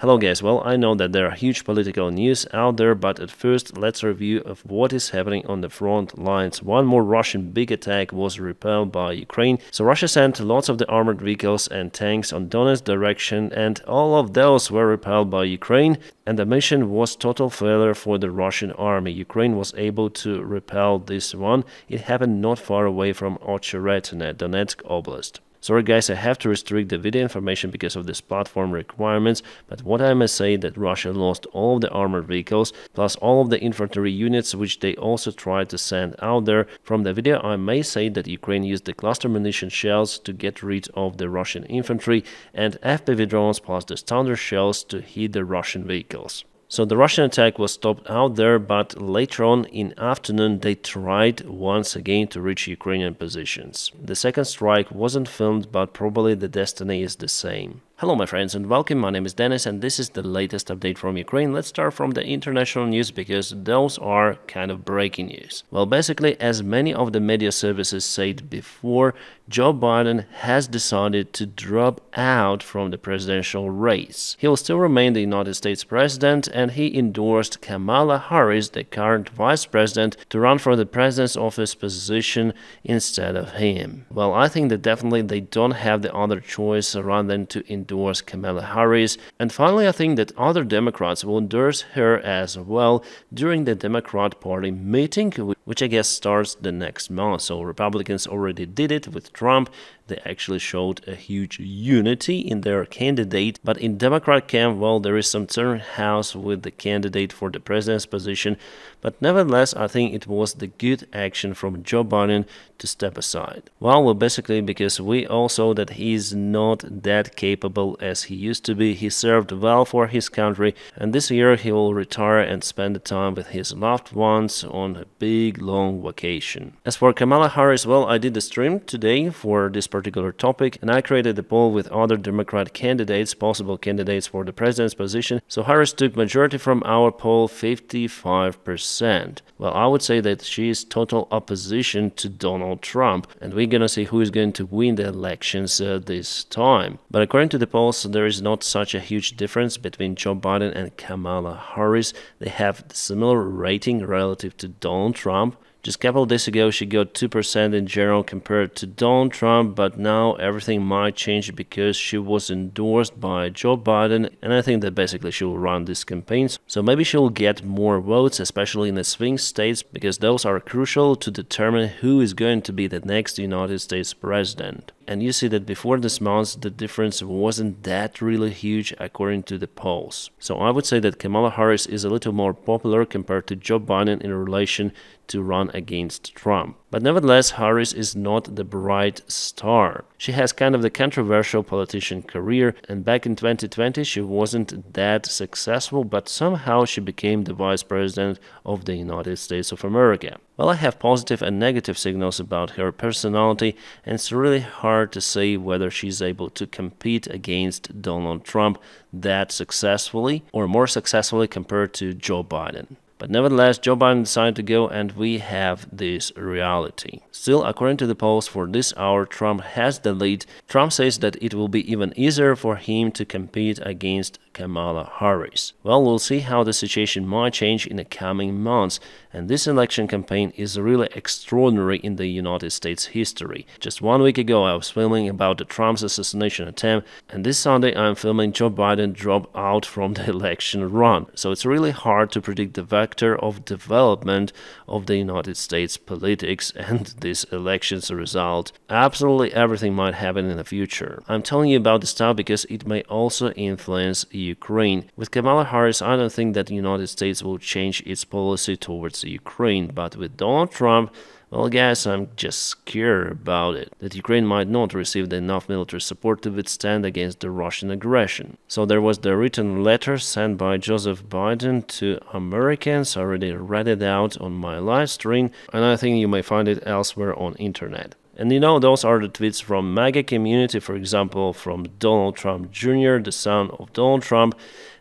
Hello guys, well I know that there are huge political news out there, but at first let's review of what is happening on the front lines. One more Russian big attack was repelled by Ukraine, so Russia sent lots of the armored vehicles and tanks on Donetsk direction, and all of those were repelled by Ukraine, and the mission was total failure for the Russian army. Ukraine was able to repel this one. It happened not far away from Ocheretine, Donetsk Oblast. Sorry guys, I have to restrict the video information because of this platform requirements, but what I must say that Russia lost all of the armored vehicles, plus all of the infantry units which they also tried to send out there. From the video I may say that Ukraine used the cluster munition shells to get rid of the Russian infantry and FPV drones plus the standard shells to hit the Russian vehicles. So the Russian attack was stopped out there, but later on in afternoon they tried once again to reach Ukrainian positions. The second strike wasn't filmed, but probably the destiny is the same. Hello my friends and welcome, my name is Dennis and this is the latest update from Ukraine. Let's start from the international news because those are kind of breaking news. Well, basically, as many of the media services said before, Joe Biden has decided to drop out from the presidential race. He will still remain the United States president, and he endorsed Kamala Harris, the current vice president, to run for the president's office position instead of him. Well, I think that definitely they don't have the other choice rather than to endorse Kamala Harris. And finally, I think that other Democrats will endorse her as well during the Democrat Party meeting, which I guess starts the next month. So Republicans already did it with Trump. They actually showed a huge unity in their candidate, but in Democrat camp, well, there is some turn house with the candidate for the president's position, but nevertheless, I think it was the good action from Joe Biden to step aside. Well, basically because we all saw that he's not that capable as he used to be. He served well for his country, and this year he will retire and spend the time with his loved ones on a big long vacation. As for Kamala Harris, well, I did a stream today for this particular topic, and I created a poll with other Democrat candidates, possible candidates for the president's position. So Harris took majority from our poll, 55%. Well, I would say that she is total opposition to Donald Trump, and we're gonna see who is going to win the elections this time. But according to the polls, there is not such a huge difference between Joe Biden and Kamala Harris. They have similar rating relative to Donald Trump. Just a couple of days ago, she got 2% in general compared to Donald Trump, but now everything might change because she was endorsed by Joe Biden, and I think that basically she will run these campaigns. So maybe she will get more votes, especially in the swing states, because those are crucial to determine who is going to be the next United States president. And you see that before this month, the difference wasn't that really huge according to the polls. So I would say that Kamala Harris is a little more popular compared to Joe Biden in relation to run against Trump. But nevertheless, Harris is not the bright star. She has kind of the controversial politician career, and back in 2020 she wasn't that successful, but somehow she became the vice president of the United States of America. Well, I have positive and negative signals about her personality, and it's really hard to say whether she's able to compete against Donald Trump that successfully or more successfully compared to Joe Biden. But nevertheless, Joe Biden decided to go, and we have this reality. Still, according to the polls for this hour, Trump has the lead. Trump says that it will be even easier for him to compete against Kamala Harris. Well, we'll see how the situation might change in the coming months, and this election campaign is really extraordinary in the United States history. Just 1 week ago, I was filming about the Trump's assassination attempt, and this Sunday I'm filming Joe Biden drop out from the election run. So it's really hard to predict the vector of development of the United States politics and this election's result. Absolutely everything might happen in the future. I'm telling you about this now because it may also influence Ukraine. With Kamala Harris, I don't think that the United States will change its policy towards Ukraine, but with Donald Trump, well guys, I'm just scared about it, that Ukraine might not receive enough military support to withstand against the Russian aggression. So there was the written letter sent by Joseph Biden to Americans. I already read it out on my live stream, and I think you may find it elsewhere on internet. And you know, those are the tweets from MAGA community, for example, from Donald Trump Jr., the son of Donald Trump.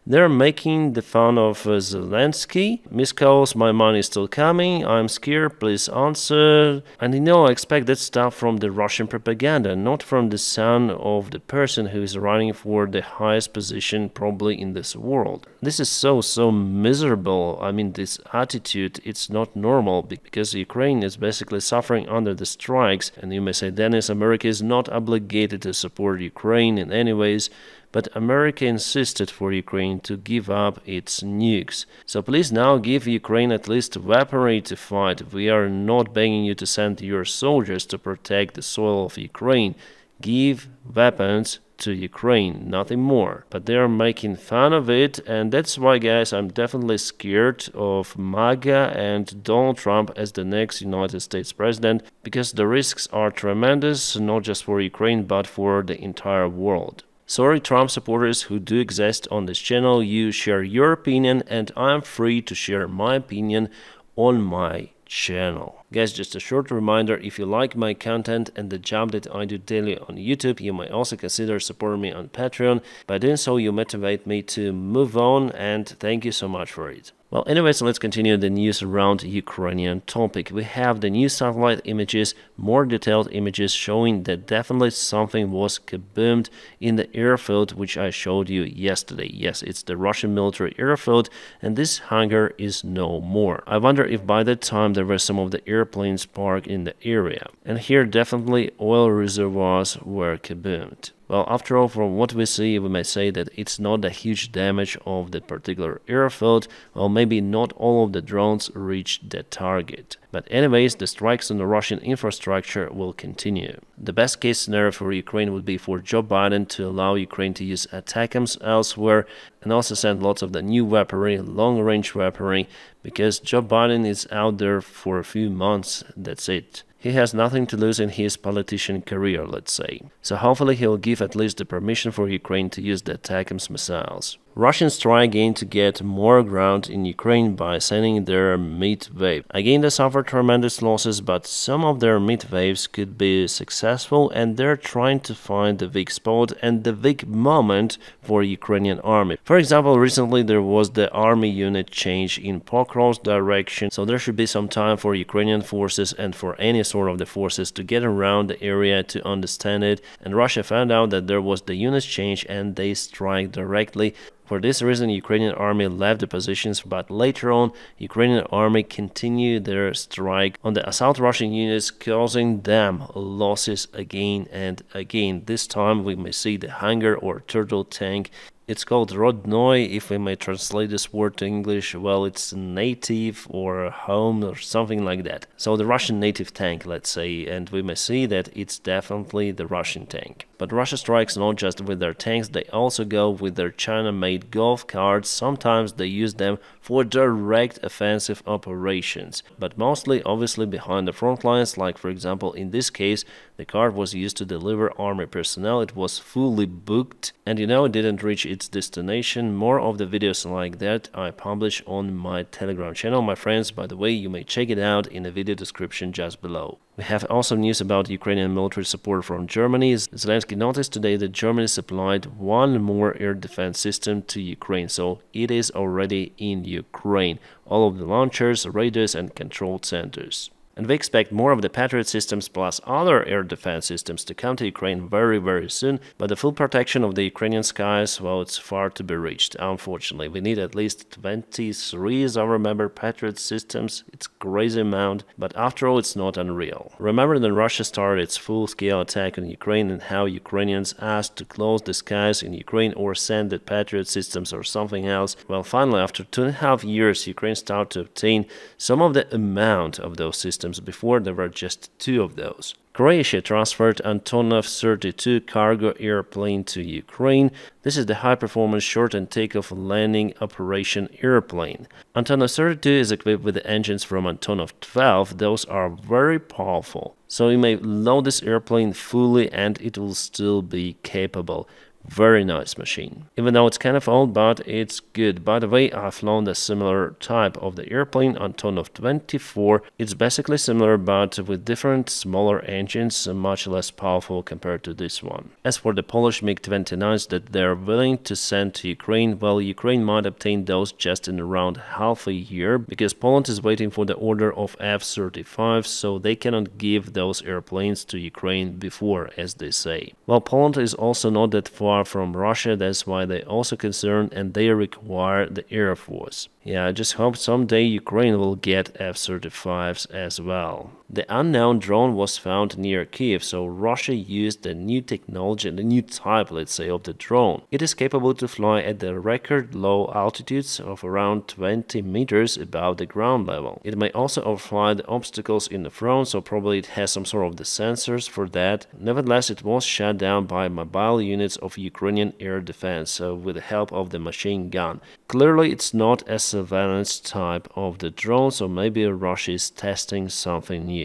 They're making the fun of Zelensky. Miss calls, my money is still coming, I'm scared, please answer. And I expect that stuff from the Russian propaganda, not from the son of the person who is running for the highest position probably in this world. This is so miserable. I mean, this attitude, it's not normal, because Ukraine is basically suffering under the strikes. And you may say, Dennis, America is not obligated to support Ukraine in any ways. But America insisted for Ukraine to give up its nukes. So please now give Ukraine at least weaponry to fight. We are not begging you to send your soldiers to protect the soil of Ukraine. Give weapons to Ukraine, nothing more. But they are making fun of it, and that's why, guys, I'm definitely scared of MAGA and Donald Trump as the next United States president, because the risks are tremendous, not just for Ukraine, but for the entire world. Sorry, Trump supporters who do exist on this channel, you share your opinion and I'm free to share my opinion on my channel. Guys, just a short reminder, if you like my content and the job that I do daily on YouTube, you might also consider supporting me on Patreon. By doing so, you motivate me to move on, and thank you so much for it. Well, anyways, let's continue the news around Ukrainian topic. We have the new satellite images, more detailed images showing that definitely something was kaboomed in the airfield, which I showed you yesterday. Yes, it's the Russian military airfield, and this hangar is no more. I wonder if by that time there were some of the airplanes parked in the area. And here definitely oil reservoirs were kaboomed. Well, after all, from what we see, we may say that it's not a huge damage of that particular airfield. Well, maybe not all of the drones reached the target. But anyways, the strikes on the Russian infrastructure will continue. The best case scenario for Ukraine would be for Joe Biden to allow Ukraine to use ATACMS elsewhere and also send lots of the new weaponry, long-range weaponry, because Joe Biden is out there for a few months, that's it. He has nothing to lose in his politician career, let's say. So hopefully he'll give at least the permission for Ukraine to use the ATACMS missiles. Russians try again to get more ground in Ukraine by sending their mid wave. Again, they suffer tremendous losses, but some of their mid waves could be successful, and they're trying to find the weak spot and the weak moment for Ukrainian army. For example, recently there was the army unit change in Pokrov's direction, so there should be some time for Ukrainian forces and for any sort of the forces to get around the area to understand it, and Russia found out that there was the unit change and they strike directly. For this reason, Ukrainian army left the positions, but later on, Ukrainian army continued their strike on the assault Russian units, causing them losses again and again. This time, we may see the hangar or turtle tank. It's called Rodnoy, if we may translate this word to English. Well, it's native or home or something like that. So the Russian native tank, let's say, and we may see that it's definitely the Russian tank. But Russia strikes not just with their tanks, they also go with their China-made golf carts. Sometimes they use them for direct offensive operations, but mostly obviously behind the front lines, like for example in this case, the cart was used to deliver army personnel. It was fully booked and it didn't reach its destination. More of the videos like that I publish on my Telegram channel, my friends. By the way, you may check it out in the video description just below. We have also news about Ukrainian military support from Germany. Zelensky noticed today that Germany supplied one more air defense system to Ukraine, so it is already in Ukraine. All of the launchers, radars and control centers. And we expect more of the Patriot systems plus other air defense systems to come to Ukraine very soon, but the full protection of the Ukrainian skies, well, it's far to be reached, unfortunately. We need at least 23, as I remember, Patriot systems. It's a crazy amount, but after all, it's not unreal. Remember when Russia started its full-scale attack on Ukraine and how Ukrainians asked to close the skies in Ukraine or send the Patriot systems or something else? Well, finally, after 2.5 years, Ukraine started to obtain some of the amount of those systems. Before there were just 2 of those. Croatia transferred Antonov 32 cargo airplane to Ukraine. This is the high-performance short and takeoff landing operation airplane. Antonov 32 is equipped with the engines from Antonov 12. Those are very powerful. So you may load this airplane fully and it will still be capable. Very nice machine. Even though it's kind of old, but it's good. By the way, I've flown a similar type of the airplane, Antonov 24. It's basically similar, but with different smaller engines, much less powerful compared to this one. As for the Polish MiG-29s that they're willing to send to Ukraine, well, Ukraine might obtain those just in around half a year, because Poland is waiting for the order of F-35, so they cannot give those airplanes to Ukraine before, as they say. Well, Poland is also not that far from Russia, that's why they also concerned and they require the Air Force. Yeah, I just hope someday Ukraine will get F-35s as well. The unknown drone was found near Kiev, so Russia used the new technology, the new type, let's say, of the drone. It is capable to fly at the record low altitudes of around 20 meters above the ground level. It may also overfly the obstacles in the front, so probably it has some sort of the sensors for that. Nevertheless, it was shot down by mobile units of Ukrainian air defense with the help of the machine gun. Clearly, it's not a surveillance type of the drone, so maybe Russia is testing something new.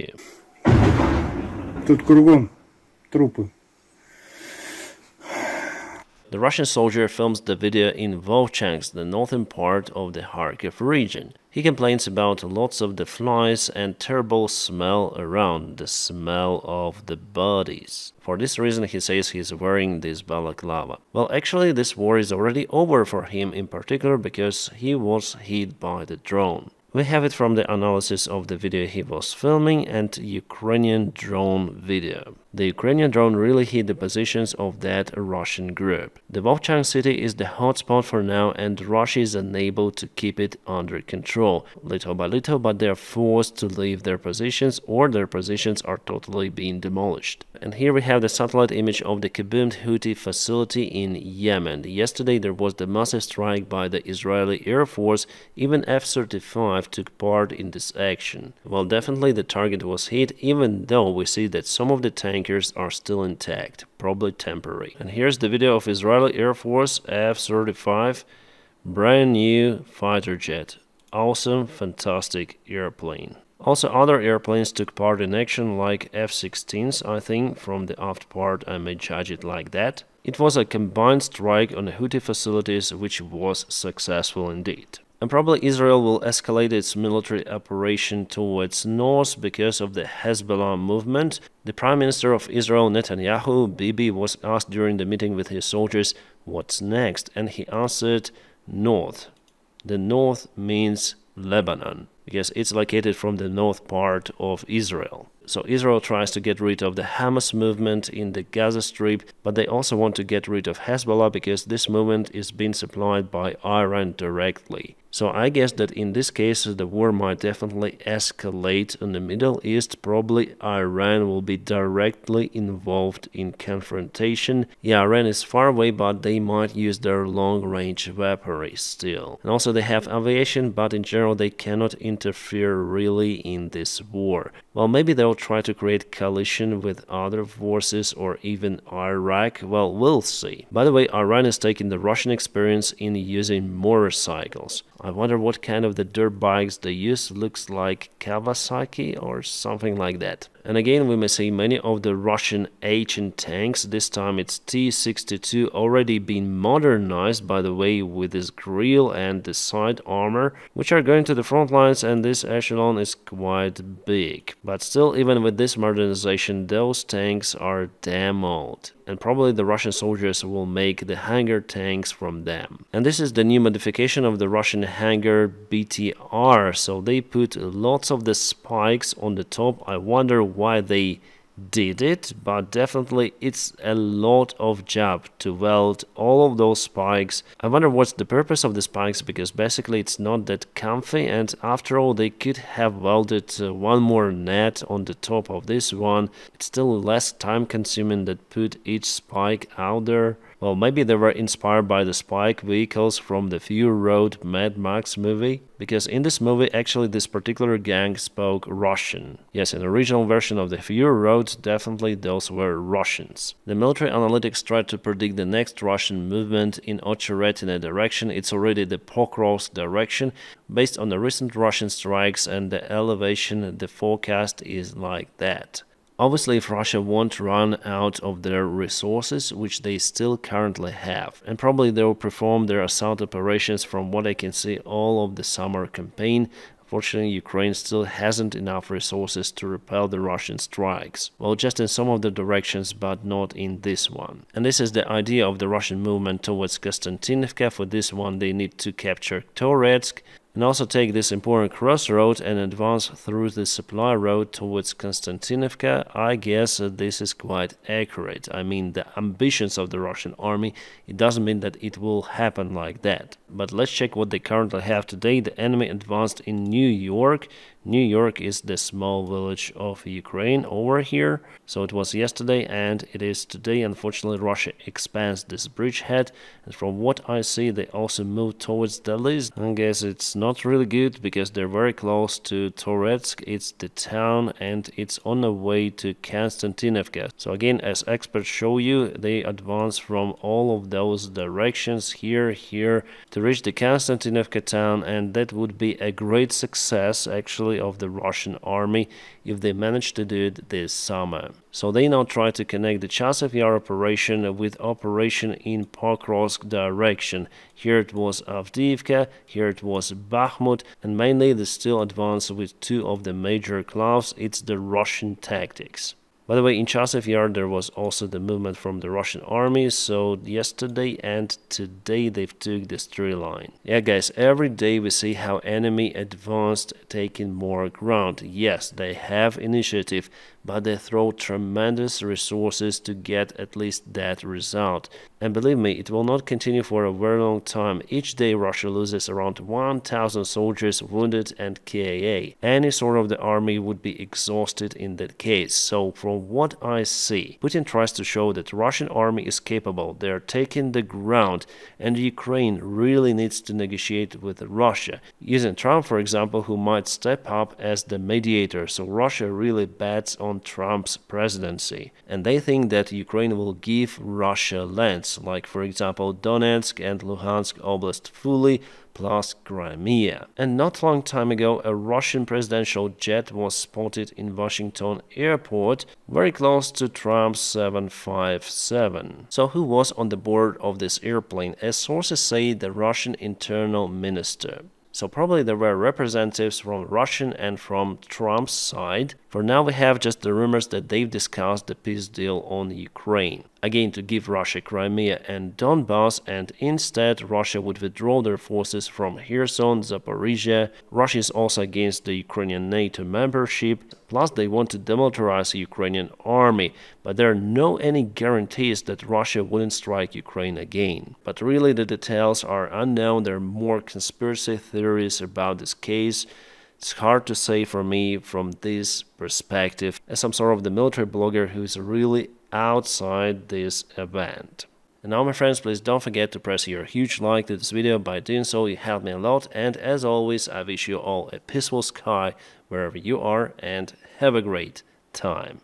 Тут кругом трупы. The Russian soldier films the video in Vovchansk, the northern part of the Kharkiv region. He complains about lots of the flies and terrible smell around, the smell of the bodies. For this reason, he says he's wearing this balaclava. Well, actually, this war is already over for him in particular because he was hit by the drone. We have it from the analysis of the video he was filming and Ukrainian drone video. The Ukrainian drone really hit the positions of that Russian group. The Vovchansk city is the hotspot for now and Russia is unable to keep it under control, little by little, but they are forced to leave their positions or their positions are totally being demolished. And here we have the satellite image of the Kapputed Houthi facility in Yemen. Yesterday there was the massive strike by the Israeli Air Force, even F-35 took part in this action. Well, definitely the target was hit, even though we see that some of the tankers are still intact, probably temporary. And here's the video of Israeli Air Force F-35, brand new fighter jet. Awesome, fantastic airplane. Also, other airplanes took part in action, like F-16s, I think, from the aft part I may judge it like that. It was a combined strike on the Houthi facilities, which was successful indeed. And probably Israel will escalate its military operation towards north because of the Hezbollah movement. The Prime Minister of Israel, Netanyahu, Bibi, was asked during the meeting with his soldiers, what's next? And he answered, north. The north means Lebanon, because it's located from the north part of Israel. So Israel tries to get rid of the Hamas movement in the Gaza Strip, but they also want to get rid of Hezbollah because this movement is being supplied by Iran directly. So I guess that in this case the war might definitely escalate in the Middle East. Probably Iran will be directly involved in confrontation. Yeah, Iran is far away, but they might use their long-range weaponry still. And also they have aviation, but in general they cannot interfere really in this war. Well, maybe they'll try to create coalition with other forces or even Iraq. Well, we'll see. By the way, Iran is taking the Russian experience in using motorcycles. I wonder what kind of the dirt bikes they use. Looks like Kawasaki or something like that. And again, we may see many of the Russian ancient tanks. This time it's T-62, already been modernized, by the way, with this grille and the side armor, which are going to the front lines, and this echelon is quite big. But still, even with this modernization, those tanks are damn old. And probably the Russian soldiers will make the Hangar tanks from them. And this is the new modification of the Russian Hangar BTR, so they put lots of the spikes on the top. I wonder why they did it, but definitely it's a lot of job to weld all of those spikes. I wonder what's the purpose of the spikes, because basically it's not that comfy, and after all they could have welded one more net on the top of this one. It's still less time consuming than put each spike out there. Well, maybe they were inspired by the spike vehicles from the Fury Road Mad Max movie, because in this movie actually this particular gang spoke Russian. Yes, in the original version of the Fury Road, definitely those were Russians. The military analytics tried to predict the next Russian movement in Ocheretina direction. It's already the Pokrovsk direction. Based on the recent Russian strikes and the elevation, the forecast is like that. Obviously, if Russia won't run out of their resources, which they still currently have, and probably they will perform their assault operations from what I can see all of the summer campaign. Unfortunately, Ukraine still hasn't enough resources to repel the Russian strikes. Well, just in some of the directions, but not in this one. And this is the idea of the Russian movement towards Konstantinivka. For this one, they need to capture Toretsk, and also take this important crossroad and advance through the supply road towards Konstantinivka. I guess this is quite accurate. I mean, the ambitions of the Russian army, it doesn't mean that it will happen like that. But let's check what they currently have today. The enemy advanced in New York. New York is the small village of Ukraine over here. So it was yesterday and it is today. Unfortunately, Russia expands this bridgehead. And from what I see, they also move towards Dalis. I guess it's not really good because they're very close to Toretsk. It's the town and it's on the way to Konstantinivka. So again, as experts show you, they advance from all of those directions here to reach the Konstantinivka town, and that would be a great success actually of the Russian army if they manage to do it this summer. So they now try to connect the Chasiv Yar operation with operation in Pokrovsk direction. Here it was Avdiivka, here it was Bakhmut, and mainly they still advance with two of the major claws. It's the Russian tactics. By the way, in Chasiv Yar there was also the movement from the Russian army, so yesterday and today they've took this tree line. Yeah guys, every day we see how enemy advanced, taking more ground. Yes, they have initiative, but they throw tremendous resources to get at least that result. And believe me, it will not continue for a very long time. Each day Russia loses around 1,000 soldiers wounded and KIA. Any sort of the army would be exhausted in that case. So from what I see, Putin tries to show that Russian army is capable. They are taking the ground, and Ukraine really needs to negotiate with Russia. Using Trump, for example, who might step up as the mediator. So Russia really bets on Trump's presidency. And they think that Ukraine will give Russia lands, like for example Donetsk and Luhansk Oblast fully, plus Crimea. And not long time ago, a Russian presidential jet was spotted in Washington airport, very close to Trump's 757. So who was on the board of this airplane? As sources say, the Russian internal minister. So probably there were representatives from Russian and from Trump's side. For now we have just the rumors that they've discussed the peace deal on Ukraine. Again, to give Russia Crimea and Donbass, and instead Russia would withdraw their forces from Kherson, Zaporizhia. Russia is also against the Ukrainian NATO membership, plus they want to demilitarize the Ukrainian army, but there are no any guarantees that Russia wouldn't strike Ukraine again. But really the details are unknown. There are more conspiracy theories about this case. It's hard to say for me from this perspective as some sort of the military blogger who's really outside this event. And now my friends, please don't forget to press your huge like to this video. By doing so you help me a lot, and as always I wish you all a peaceful sky wherever you are, and have a great time.